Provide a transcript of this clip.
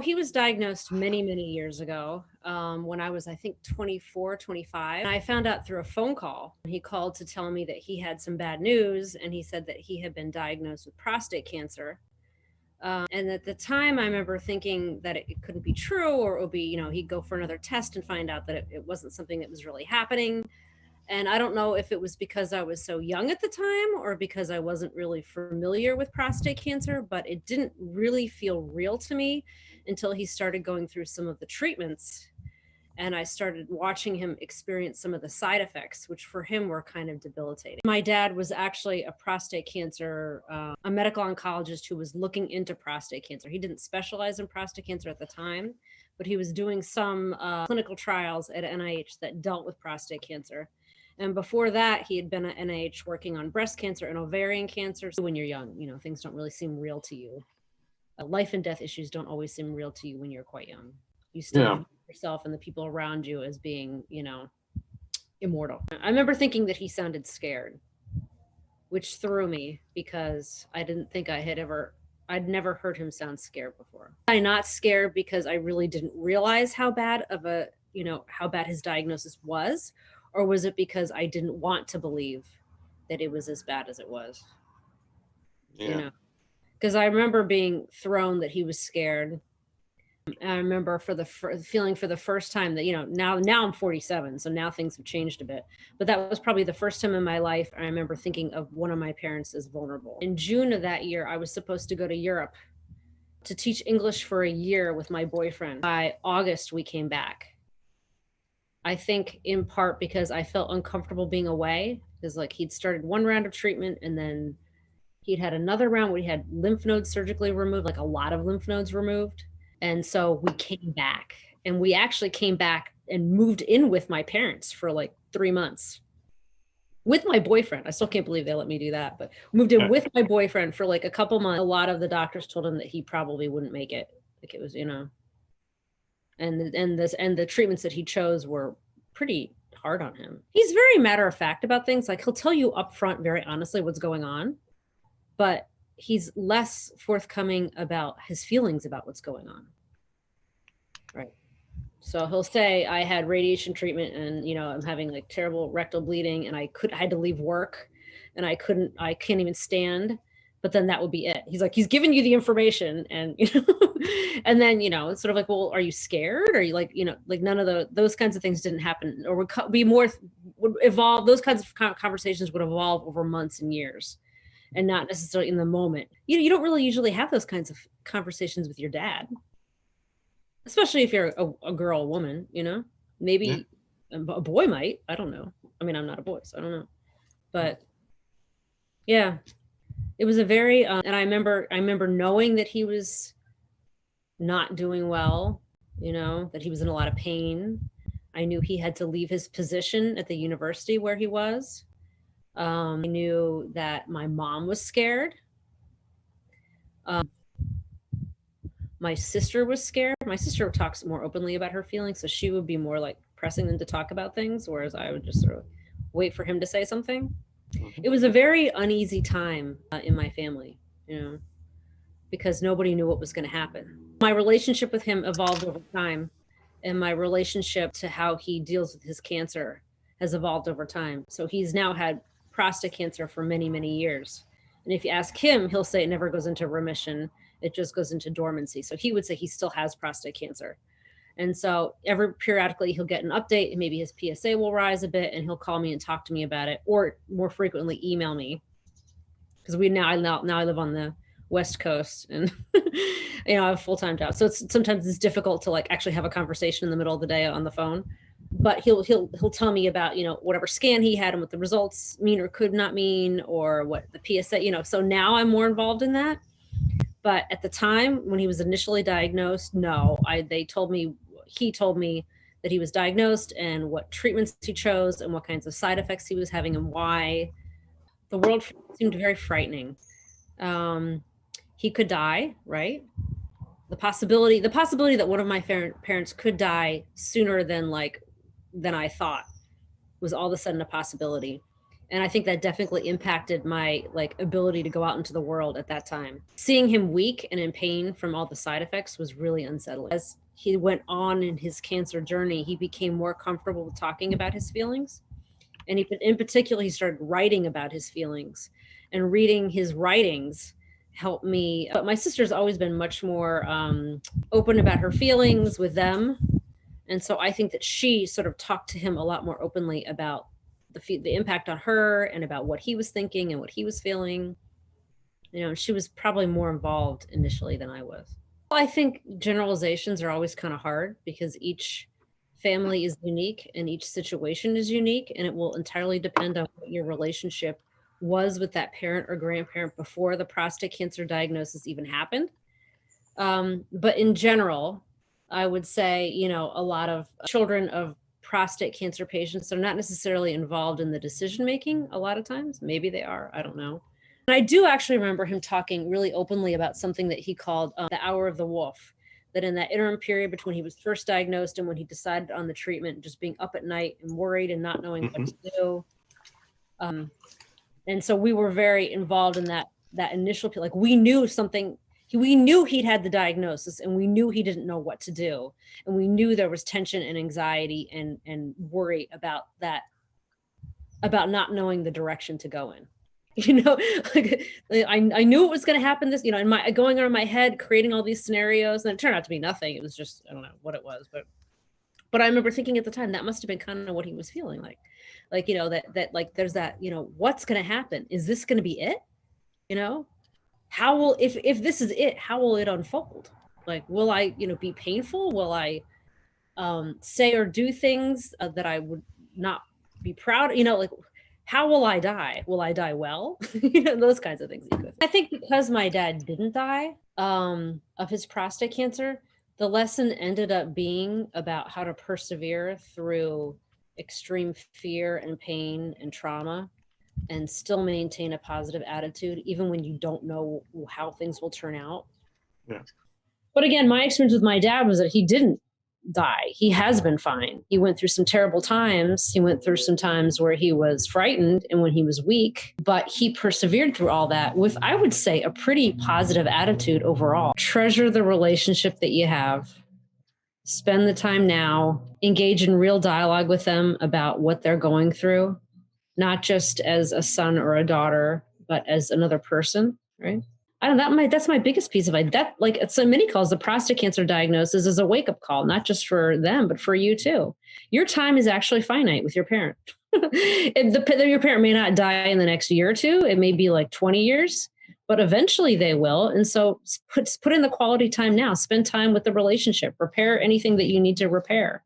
He was diagnosed many, many years ago, when I was, I think, 24, 25. And I found out through a phone call. He called to tell me that he had some bad news, and he said that he had been diagnosed with prostate cancer. And at the time, I remember thinking that it couldn't be true, or it would be, he'd go for another test and find out that it wasn't something that was really happening. And I don't know if it was because I was so young at the time or because I wasn't really familiar with prostate cancer, but it didn't really feel real to me until he started going through some of the treatments. And I started watching him experience some of the side effects, which for him were kind of debilitating. My dad was actually a prostate cancer, a medical oncologist who was looking into prostate cancer. He didn't specialize in prostate cancer at the time, but he was doing some clinical trials at NIH that dealt with prostate cancer. And before that, he had been at NIH working on breast cancer and ovarian cancer. So when you're young, things don't really seem real to you. Life and death issues don't always seem real to you when you're quite young. You still view yourself and the people around you as being, immortal. I remember thinking that he sounded scared, which threw me because I didn't think I'd never heard him sound scared before. I'm not scared because I really didn't realize how bad his diagnosis was, or was it because I didn't want to believe that it was as bad as it was? Because I remember being thrown that he was scared. I remember feeling for the first time that, now I'm 47, so now things have changed a bit. But that was probably the first time in my life I remember thinking of one of my parents as vulnerable. In June of that year, I was supposed to go to Europe to teach English for a year with my boyfriend. By August, we came back. I think in part because I felt uncomfortable being away, because he'd started one round of treatment and then he'd had another round where he had lymph nodes surgically removed, a lot of lymph nodes removed. And so we came back, and we actually came back and moved in with my parents for 3 months with my boyfriend. I still can't believe they let me do that, but moved in with my boyfriend for a couple months. A lot of the doctors told him that he probably wouldn't make it. It was, and the treatments that he chose were pretty hard on him. He's very matter of fact about things. He'll tell you up front, very honestly, what's going on, but he's less forthcoming about his feelings about what's going on. Right. So he'll say, I had radiation treatment and, I'm having terrible rectal bleeding and I had to leave work and I can't even stand. But then that would be it. He's giving you the information and, and then, it's sort of well, are you scared? Or you none of those kinds of things didn't happen, or would evolve. Those kinds of conversations would evolve over months and years and not necessarily in the moment. You don't really usually have those kinds of conversations with your dad, especially if you're a girl, a woman, maybe a boy might, I don't know. I mean, I'm not a boy, so I don't know, but yeah. It was a very, and I remember knowing that he was not doing well, that he was in a lot of pain. I knew he had to leave his position at the university where he was. I knew that my mom was scared. My sister was scared. My sister talks more openly about her feelings, so she would be more pressing them to talk about things, whereas I would just sort of wait for him to say something. It was a very uneasy time in my family, because nobody knew what was going to happen. My relationship with him evolved over time, and my relationship to how he deals with his cancer has evolved over time. So he's now had prostate cancer for many, many years. And if you ask him, he'll say it never goes into remission. It just goes into dormancy. So he would say he still has prostate cancer. And so periodically he'll get an update and maybe his PSA will rise a bit and he'll call me and talk to me about it, or more frequently email me. Because I live on the West Coast and I have a full-time job. So sometimes it's difficult to actually have a conversation in the middle of the day on the phone. But he'll tell me about, whatever scan he had and what the results mean or could not mean, or what the PSA, so now I'm more involved in that. But at the time when he was initially diagnosed, he told me that he was diagnosed and what treatments he chose and what kinds of side effects he was having and why. The world seemed very frightening. He could die, right? The possibility that one of my parents could die sooner than I thought was all of a sudden a possibility. And I think that definitely impacted my like ability to go out into the world at that time. Seeing him weak and in pain from all the side effects was really unsettling. As he went on in his cancer journey, he became more comfortable with talking about his feelings. And in particular, he started writing about his feelings, and reading his writings helped me. But my sister's always been much more open about her feelings with them. And so I think that she sort of talked to him a lot more openly about the impact on her and about what he was thinking and what he was feeling. You know, she was probably more involved initially than I was. I think generalizations are always kind of hard because each family is unique and each situation is unique, and it will entirely depend on what your relationship was with that parent or grandparent before the prostate cancer diagnosis even happened. But in general, I would say, you know, a lot of children of prostate cancer patients are not necessarily involved in the decision making a lot of times. Maybe they are, I don't know. And I do actually remember him talking really openly about something that he called the hour of the wolf, that in that interim period between he was first diagnosed and when he decided on the treatment, just being up at night and worried and not knowing what to do. And so we were very involved in that initial, like we knew something, we knew he'd had the diagnosis and we knew he didn't know what to do. And we knew there was tension and anxiety and worry about that, about not knowing the direction to go in. You know, like I knew it was going to happen this, you know, in my going on in my head, creating all these scenarios, and it turned out to be nothing. It was just, I don't know what it was, but I remember thinking at the time that must have been kind of what he was feeling like, you know, that like, there's that, you know, what's going to happen? Is this going to be it? You know, how will, if this is it, how will it unfold? Like, will I, you know, be painful? Will I say or do things that I would not be proud? You know, like, how will I die? Will I die well? You know, those kinds of things. I think because my dad didn't die of his prostate cancer, the lesson ended up being about how to persevere through extreme fear and pain and trauma and still maintain a positive attitude, even when you don't know how things will turn out. Yeah. But again, my experience with my dad was that he didn't die. He has been fine. He went through some terrible times. He went through some times where he was frightened and when he was weak, but he persevered through all that with, I would say, a pretty positive attitude overall. Treasure the relationship that you have. Spend the time now. Engage in real dialogue with them about what they're going through, not just as a son or a daughter, but as another person, right? I don't know, that's my biggest piece of it. That, like, it's so many calls, the prostate cancer diagnosis is a wake-up call, not just for them, but for you too. Your time is actually finite with your parent. Your parent may not die in the next year or two. It may be like 20 years, but eventually they will. And so put in the quality time now. Spend time with the relationship. Repair anything that you need to repair.